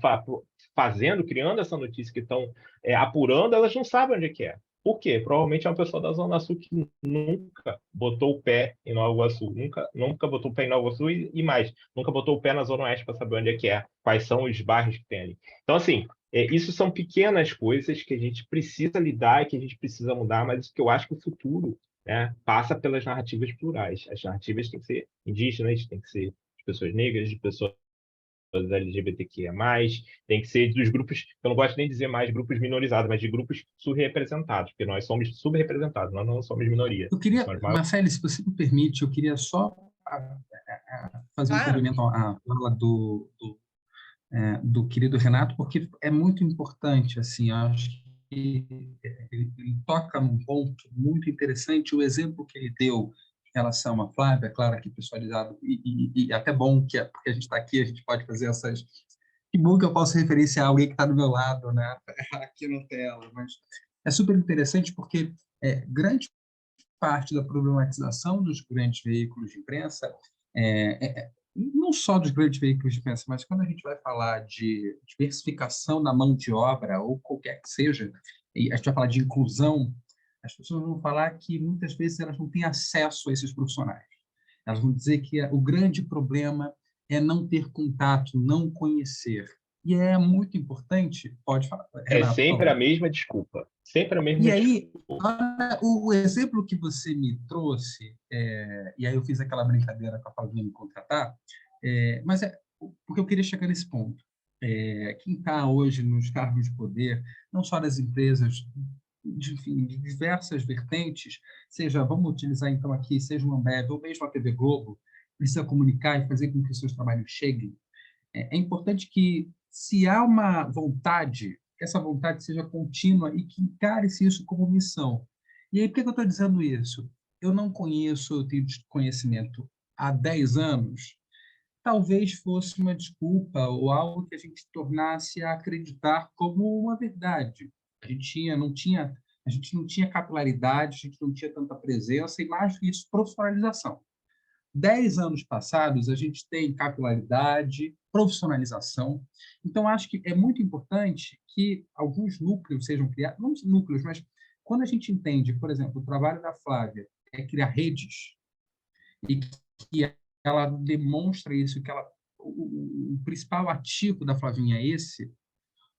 fazendo, criando essa notícia, que estão apurando, elas não sabem onde é que é. Por quê? Provavelmente é uma pessoa da Zona Sul que nunca botou o pé em Nova Iguaçu, nunca botou o pé em Nova Iguaçu e mais, nunca botou o pé na Zona Oeste para saber onde é que é, quais são os bairros que tem ali. Então, assim, isso são pequenas coisas que a gente precisa lidar e que a gente precisa mudar, mas que eu acho que o futuro, né, passa pelas narrativas plurais. As narrativas têm que ser indígenas, têm que ser de pessoas negras, de pessoas LGBTQIA+, tem que ser dos grupos, eu não gosto nem de dizer mais grupos minorizados, mas de grupos subrepresentados, porque nós somos subrepresentados, nós não somos minoria. Eu queria, Marcelo, se você me permite, eu queria só fazer um complemento à fala do querido Renato, porque é muito importante, assim, acho que ele toca num ponto muito interessante, o exemplo que ele deu em relação à Flávia, claro, aqui pessoalizado, e até bom que porque a gente está aqui, a gente pode fazer essas... Que bom que eu posso referenciar alguém que está do meu lado, né, aqui na tela, mas é super interessante porque grande parte da problematização dos grandes veículos de imprensa não só dos grandes veículos de imprensa, mas quando a gente vai falar de diversificação da mão de obra, ou qualquer que seja, e a gente vai falar de inclusão, as pessoas vão falar que muitas vezes elas não têm acesso a esses profissionais. Elas vão dizer que o grande problema é não ter contato, não conhecer. E é muito importante, pode falar, Renato, sempre a mesma desculpa. Sempre a mesma desculpa. O exemplo que você me trouxe, e aí eu fiz aquela brincadeira com a Flavinha me contratar, mas porque eu queria chegar nesse ponto. Quem está hoje nos cargos de poder, não só das empresas, enfim, de diversas vertentes, seja, vamos utilizar então aqui, seja uma Ambev ou mesmo a TV Globo, precisa comunicar e fazer com que os seus trabalhos cheguem. É importante que se há uma vontade, que essa vontade seja contínua e que encare-se isso como missão. E aí, por que eu estou dizendo isso? Eu não conheço, eu tenho conhecimento há 10 anos, talvez fosse uma desculpa ou algo que a gente tornasse a acreditar como uma verdade. A gente não tinha capilaridade, a gente não tinha tanta presença, e mais do que isso, profissionalização. 10 anos passados, a gente tem capilaridade, profissionalização. Então, acho que é muito importante que alguns núcleos sejam criados, não núcleos, mas quando a gente entende, por exemplo, o trabalho da Flávia é criar redes, e que ela demonstra isso, que o principal ativo da Flavinha é esse,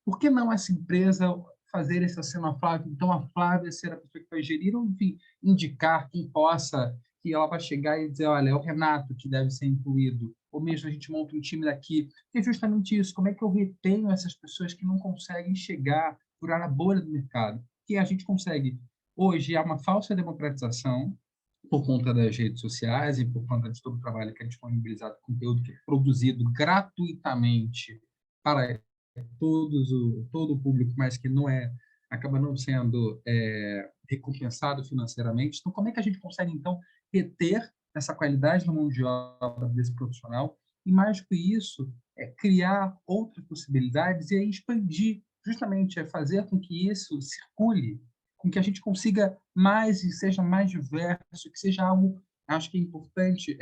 por que não essa empresa fazer esse aceno à Flávia? Então, a Flávia ser a pessoa que vai gerir, ou, enfim, indicar quem possa, que ela vai chegar e dizer, olha, é o Renato que deve ser incluído, ou mesmo a gente monta um time daqui. E é justamente isso, como é que eu retenho essas pessoas que não conseguem chegar, furar a bolha do mercado? Que a gente consegue. Hoje, há uma falsa democratização, por conta das redes sociais e por conta de todo o trabalho que é disponibilizado, conteúdo que é produzido gratuitamente para todo o público, mas que não acaba não sendo recompensado financeiramente. Então, como é que a gente consegue, então, reter essa qualidade no mundo de obra desse profissional e, mais do que isso, criar outras possibilidades e aí expandir, justamente, fazer com que isso circule, com que a gente consiga mais e seja mais diverso, que seja algo, acho que é importante,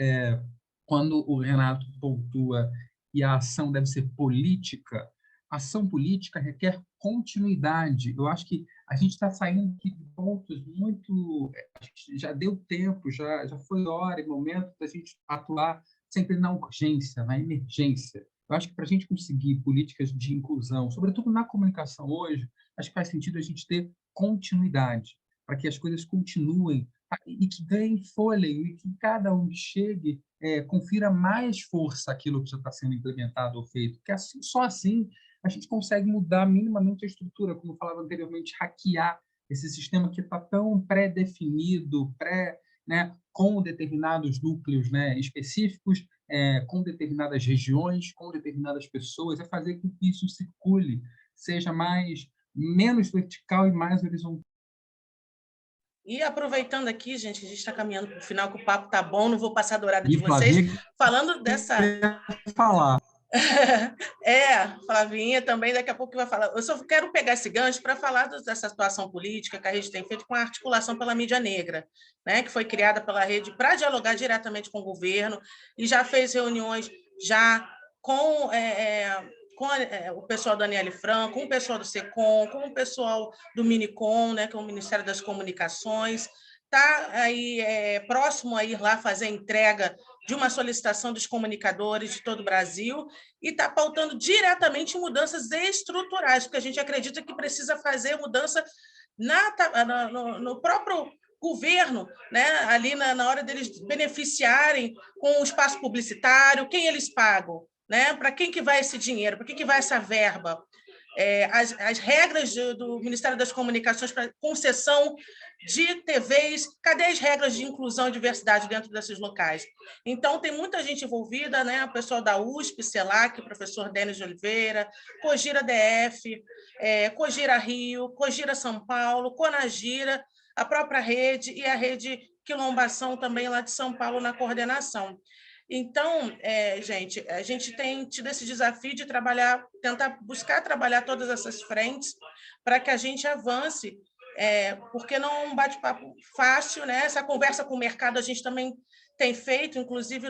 quando o Renato pontua que a ação deve ser política, a ação política requer continuidade. Eu acho que a gente está saindo de pontos muito... A gente já deu tempo, já foi hora e momento da gente atuar sempre na urgência, na emergência. Eu acho que para a gente conseguir políticas de inclusão, sobretudo na comunicação hoje, acho que faz sentido a gente ter continuidade, para que as coisas continuem e que ganhem fôlego e que cada um que chegue confira mais força aquilo que já está sendo implementado ou feito, porque assim, só assim a gente consegue mudar minimamente a estrutura, como eu falava anteriormente, hackear esse sistema que está tão pré-definido, né, com determinados núcleos, né, específicos, com determinadas regiões, com determinadas pessoas, fazer com que isso circule, seja menos vertical e mais horizontal. E aproveitando aqui, gente, a gente está caminhando para o final, que o papo está bom, não vou passar a dourada E de vocês. Flavinha, Falando dessa... falar. Flavinha também daqui a pouco vai falar. Eu só quero pegar esse gancho para falar dessa situação política que a rede tem feito com a articulação pela mídia negra, né, que foi criada pela rede para dialogar diretamente com o governo e já fez reuniões já com o pessoal da Aniele Franco, com o pessoal do SECOM, com o pessoal do Minicom, né, que é o Ministério das Comunicações. Está aí próximo a ir lá fazer a entrega de uma solicitação dos comunicadores de todo o Brasil e está pautando diretamente mudanças estruturais, porque a gente acredita que precisa fazer mudança no próprio governo, né? Ali na hora deles beneficiarem com o espaço publicitário, quem eles pagam, né? Para quem que vai esse dinheiro, para que vai essa verba? As regras do Ministério das Comunicações para concessão de TVs, cadê as regras de inclusão e diversidade dentro desses locais? Então, tem muita gente envolvida, né? O pessoal da USP, CELAC, o professor Denis de Oliveira, Cogira DF, Cogira Rio, Cogira São Paulo, Conagira, a própria rede e a rede Quilombação também lá de São Paulo na coordenação. Então, gente, a gente tem tido esse desafio de tentar buscar trabalhar todas essas frentes para que a gente avance, porque não é um bate-papo fácil, né? Essa conversa com o mercado a gente também tem feito, inclusive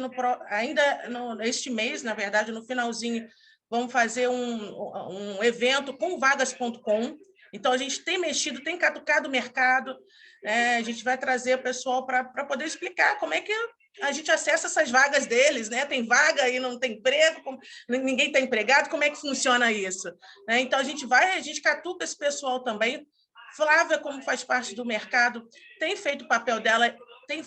este mês, na verdade, no finalzinho, vamos fazer um evento com vagas.com. Então, a gente tem mexido, tem catucado o mercado, a gente vai trazer o pessoal para poder explicar como é que a gente acessa essas vagas deles, né? Tem vaga e não tem emprego, ninguém está empregado, como é que funciona isso? Então, a gente catuca esse pessoal também. Flávia, como faz parte do mercado, tem feito o papel dela, tem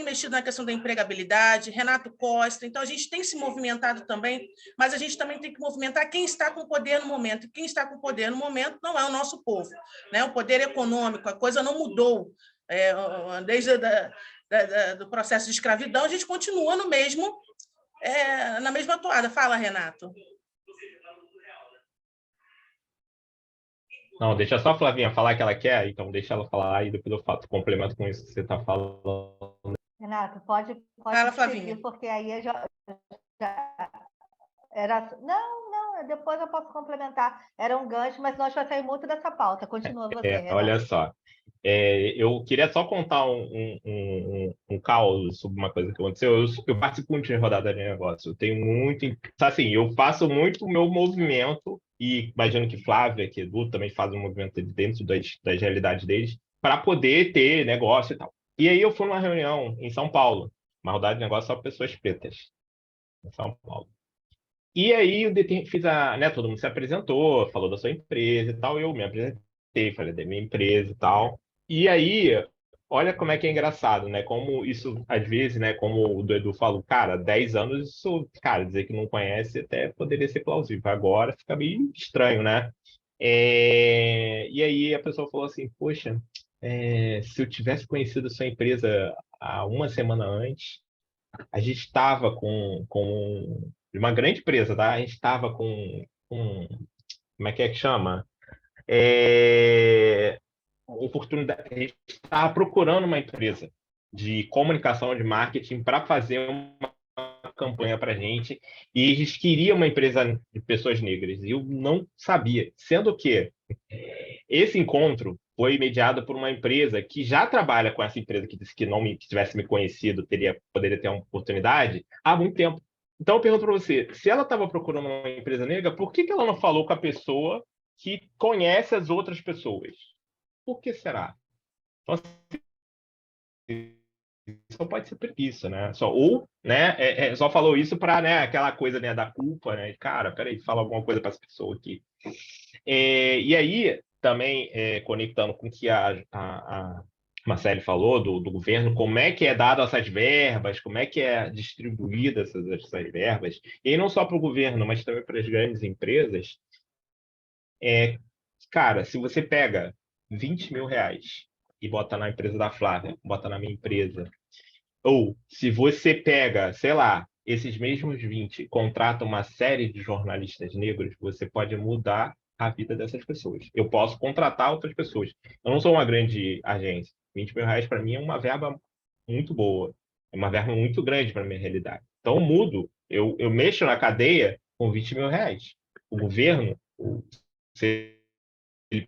mexido na questão da empregabilidade, Renato Costa, então a gente tem se movimentado também, mas a gente também tem que movimentar quem está com poder no momento, e quem está com poder no momento não é o nosso povo, né? O poder econômico, a coisa não mudou, desde do processo de escravidão, a gente continua na mesma toada. Fala, Renato. Não, deixa só a Flavinha falar que ela quer, então deixa ela falar e depois eu faço complemento com isso que você está falando. Renato, pode Fala, seguir, Flavinha. porque aí eu já era. Não, depois eu posso complementar. Era um gancho, mas nós vai sair muito dessa pauta. Continua você, Olha Renato. só, eu queria só contar um caos sobre uma coisa que aconteceu. Eu participo muito de rodada de negócio. Eu tenho muito. Assim, eu faço muito o meu movimento, e imagino que Flávia, que Edu também faz um movimento dentro das realidades deles, para poder ter negócio e tal. E aí eu fui numa reunião em São Paulo, uma rodada de negócio só para pessoas pretas, em São Paulo. E aí eu fiz né, todo mundo se apresentou, falou da sua empresa e tal, eu me apresentei, falei da minha empresa e tal. E aí, olha como é que é engraçado, né? Como isso, às vezes, né, como o do Edu falou, cara, 10 anos, isso, cara, dizer que não conhece até poderia ser plausível. Agora fica meio estranho, né? E aí a pessoa falou assim, poxa, se eu tivesse conhecido a sua empresa há uma semana antes, a gente estava com uma grande empresa, tá? A gente estava com como é que chama? Oportunidade. A gente estava procurando uma empresa de comunicação, de marketing para fazer uma campanha para a gente, e a gente queria uma empresa de pessoas negras. E eu não sabia, sendo que esse encontro foi mediado por uma empresa que já trabalha com essa empresa que disse que não que tivesse me conhecido poderia ter uma oportunidade há muito tempo. Então eu pergunto para você, se ela estava procurando uma empresa negra, por que ela não falou com a pessoa que conhece as outras pessoas? Por que será? Então, assim, só pode ser preguiça, né? Ou, né, só falou isso para, né, aquela coisa, né, da culpa, né? Cara, peraí, fala alguma coisa para essa pessoa aqui. E aí, também, conectando com o que a Marcele falou do governo, como é que é dado essas verbas, como é que é distribuída essas verbas, e aí não só para o governo, mas também para as grandes empresas, cara, se você pega 20 mil reais e bota na empresa da Flávia, bota na minha empresa, ou se você pega, sei lá, esses mesmos 20, contrata uma série de jornalistas negros, você pode mudar a vida dessas pessoas. Eu posso contratar outras pessoas. Eu não sou uma grande agência. 20 mil reais para mim é uma verba muito boa. É uma verba muito grande para a minha realidade. Então eu mudo. Eu mexo na cadeia com 20 mil reais. O governo, se ele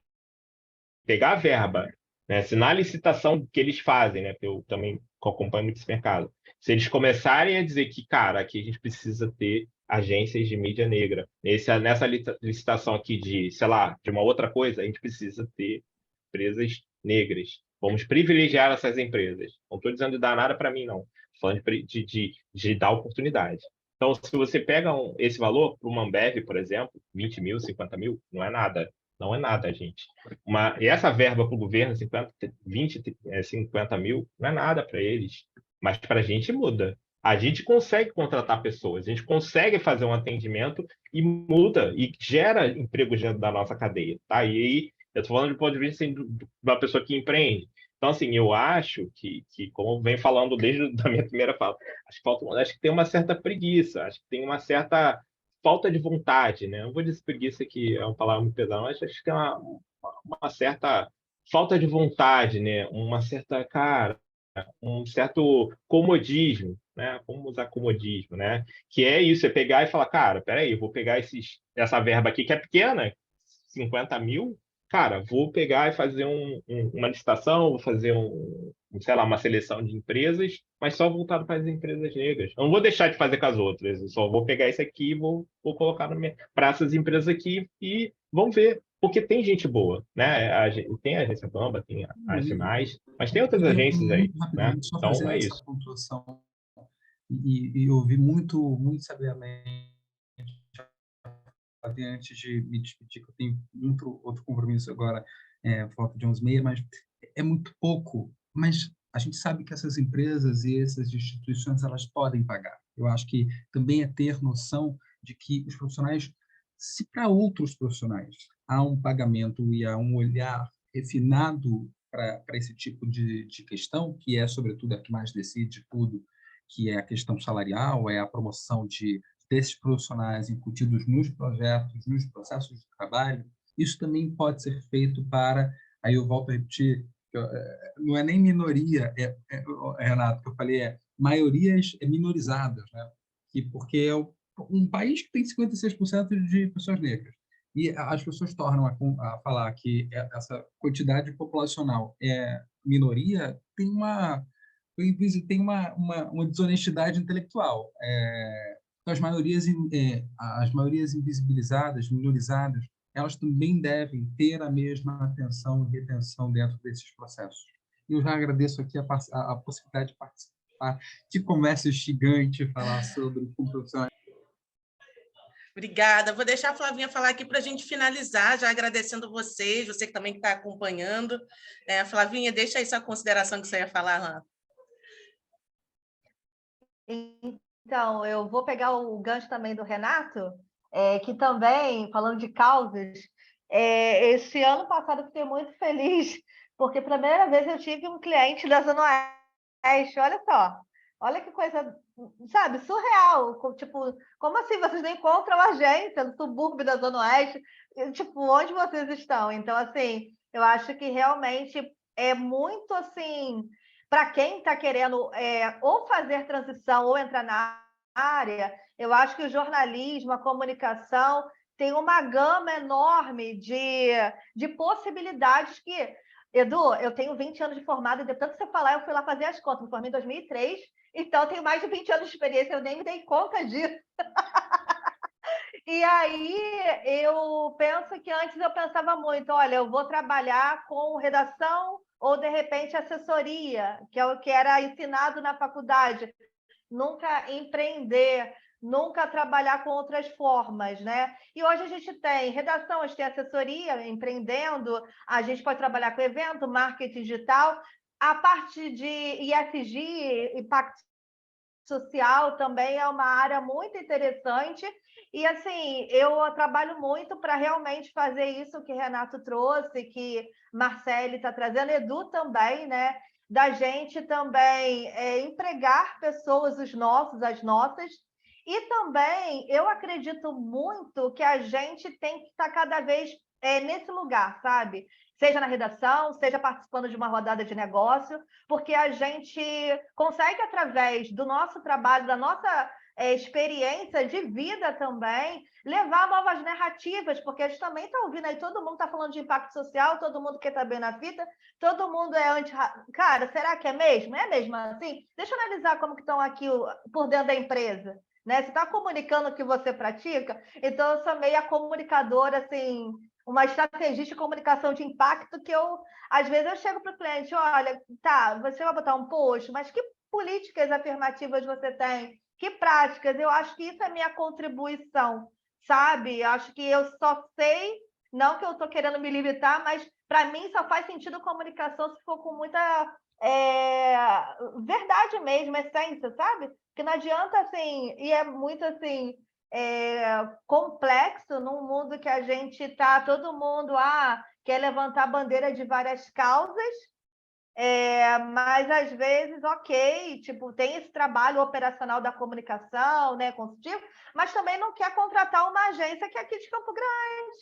pegar a verba, né, se na licitação que eles fazem, né, porque eu também acompanho muito esse mercado, se eles começarem a dizer que, cara, aqui a gente precisa ter agências de mídia negra, nessa licitação aqui de, sei lá, de uma outra coisa, a gente precisa ter empresas negras. Vamos privilegiar essas empresas. Não estou dizendo de dar nada para mim, não. Estou falando de dar oportunidade. Então, se você pega esse valor para uma Ambev, por exemplo, 20 mil, 50 mil, não é nada. Não é nada, gente. E essa verba para o governo, 50 mil, não é nada para eles. Mas para a gente muda. A gente consegue contratar pessoas, a gente consegue fazer um atendimento e muda, e gera empregos dentro da nossa cadeia. Tá? E aí, eu estou falando do ponto de vista assim, de uma pessoa que empreende. Então, assim, eu acho que como eu venho falando desde a minha primeira fala, acho que tem uma certa preguiça, acho que tem uma certa falta de vontade, né? Não vou dizer preguiça, que é uma palavra muito pesada, mas acho que tem uma certa falta de vontade, né? Uma certa, cara, um certo comodismo, né? Vamos usar comodismo, né? Que é isso, é pegar e falar, cara, peraí, eu vou pegar essa verba aqui que é pequena, 50 mil, cara, vou pegar e fazer uma licitação, vou fazer sei lá, uma seleção de empresas, mas só voltado para as empresas negras. Eu não vou deixar de fazer com as outras, eu só vou pegar isso aqui e vou colocar para essas empresas aqui e vão ver. Porque tem gente boa, né? Tem a agência Bamba, tem as demais, mas tem outras agências aí, Muito né? rapidamente, só Então fazer é essa isso. pontuação e ouvir muito sabiamente antes de me despedir, que eu tenho outro compromisso agora, falta de 11h30, mas é muito pouco. Mas a gente sabe que essas empresas e essas instituições, elas podem pagar. Eu acho que também é ter noção de que os profissionais, se para outros profissionais há um pagamento e há um olhar refinado para esse tipo de questão, que é, sobretudo, a que mais decide tudo, que é a questão salarial, é a promoção desses profissionais incutidos nos projetos, nos processos de trabalho, isso também pode ser feito para, aí eu volto a repetir, não é nem minoria, Renato, que eu falei, maiorias minorizadas, né? Porque é um país que tem 56% de pessoas negras. E as pessoas tornam a falar que essa quantidade populacional é minoria, tem uma desonestidade intelectual. Então, as maiorias invisibilizadas, minorizadas, elas também devem ter a mesma atenção e retenção dentro desses processos. E eu já agradeço aqui a possibilidade de participar. Que conversa gigante falar sobre como profissional. Obrigada. Vou deixar a Flavinha falar aqui para a gente finalizar, já agradecendo vocês, você que também está acompanhando. Flavinha, deixa aí sua consideração que você ia falar, Ana. Então, eu vou pegar o gancho também do Renato, que também, falando de causas, esse ano passado eu fiquei muito feliz, porque pela primeira vez eu tive um cliente da Zona Oeste, olha só, olha que coisa, sabe, surreal, tipo, como assim vocês não encontram agência no subúrbio da Zona Oeste? Tipo, onde vocês estão? Então, assim, eu acho que realmente é muito, assim, para quem está querendo ou fazer transição ou entrar na área, eu acho que o jornalismo, a comunicação, tem uma gama enorme de possibilidades que... Edu, eu tenho 20 anos de formada, e de tanto você falar, eu fui lá fazer as contas, me formei em 2003, então eu tenho mais de 20 anos de experiência, eu nem me dei conta disso. E aí eu penso que antes eu pensava muito, olha, eu vou trabalhar com redação ou, de repente, assessoria, que é o que era ensinado na faculdade. Nunca empreender, nunca trabalhar com outras formas, né? E hoje a gente tem redação, a gente tem assessoria, empreendendo, a gente pode trabalhar com evento, marketing digital, a parte de ISG, impacto social, também é uma área muito interessante. E, assim, eu trabalho muito para realmente fazer isso que Renato trouxe, que Marcele está trazendo, Edu também, né? Da gente também empregar pessoas, os nossos, as nossas. E também eu acredito muito que a gente tem que estar cada vez nesse lugar, sabe? Seja na redação, seja participando de uma rodada de negócio, porque a gente consegue, através do nosso trabalho, da nossa experiência de vida também, levar novas narrativas, porque a gente também está ouvindo aí, todo mundo está falando de impacto social, todo mundo quer estar bem na vida, todo mundo é anti... Cara, será que é mesmo? É mesmo assim? Deixa eu analisar como que estão aqui por dentro da empresa. Né? Você está comunicando o que você pratica? Então, eu sou meio a comunicadora, assim, uma estrategista de comunicação de impacto que às vezes eu chego para o cliente, olha, tá, você vai botar um post, mas que políticas afirmativas você tem? Que práticas? Eu acho que isso é minha contribuição, sabe? Eu acho que eu só sei, não que eu estou querendo me limitar, mas para mim só faz sentido comunicação se for com muita verdade mesmo, essência, sabe? Porque não adianta, assim, e é muito, assim, complexo num mundo que a gente está, todo mundo quer levantar a bandeira de várias causas, mas às vezes, ok, tipo, tem esse trabalho operacional da comunicação, né, consultivo, mas também não quer contratar uma agência que é aqui de Campo Grande,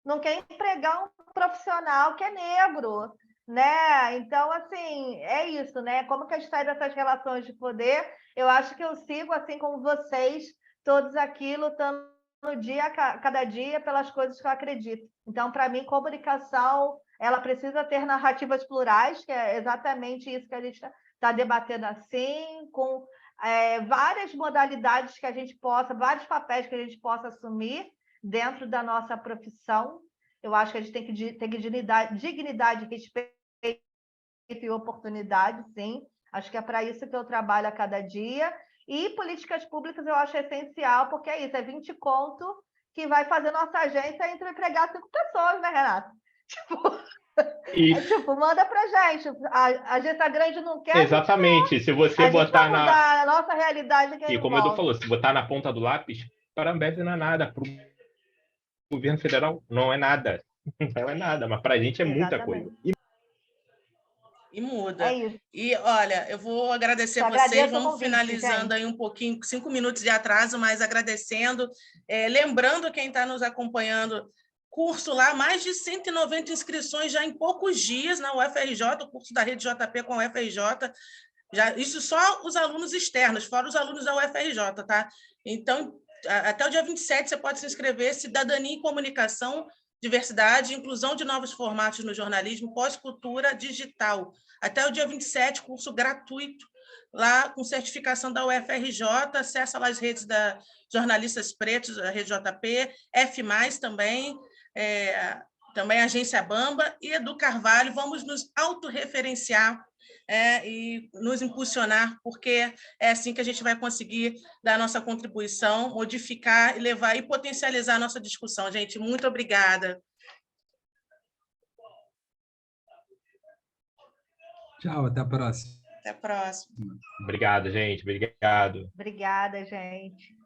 não quer empregar um profissional que é negro, né? Então, assim, é isso, né? Como que a gente sai dessas relações de poder? Eu acho que eu sigo, assim como vocês, todos aqui lutando cada dia pelas coisas que eu acredito. Então, para mim, comunicação, ela precisa ter narrativas plurais, que é exatamente isso que a gente está debatendo assim, com várias modalidades que a gente possa, vários papéis que a gente possa assumir dentro da nossa profissão. Eu acho que a gente tem que ter dignidade, respeito e oportunidade, sim. Acho que é para isso que eu trabalho a cada dia. E políticas públicas eu acho essencial, porque é isso, é 20 conto que vai fazer nossa agência entre empregar 5 pessoas, né, Renato? Tipo, manda pra gente. A agência grande não quer. Exatamente. Se você botar a nossa realidade que e como o Edu falou, se botar na ponta do lápis, para a Ambev não é nada, para o governo federal não é nada. Não é nada, mas para a gente é muita coisa. E muda. E, olha, eu vou agradecer vocês, vamos finalizando aí um pouquinho, 5 minutos de atraso, mas agradecendo. Lembrando quem está nos acompanhando curso lá, mais de 190 inscrições já em poucos dias na UFRJ, o curso da Rede JP com a UFRJ. Já, isso só os alunos externos, fora os alunos da UFRJ, tá? Então, até o dia 27 você pode se inscrever, Cidadania e Comunicação, Diversidade, Inclusão de Novos Formatos no Jornalismo, Pós-Cultura Digital. Até o dia 27, curso gratuito, lá com certificação da UFRJ, acessa lá as redes da Jornalistas Pretos, a Rede JP, F+, também a Agência Bamba e Edu Carvalho. Vamos nos autorreferenciar e nos impulsionar, porque é assim que a gente vai conseguir dar a nossa contribuição, modificar e levar e potencializar a nossa discussão. Gente, muito obrigada. Tchau, até a próxima. Até a próxima. Obrigado, gente. Obrigado. Obrigada, gente.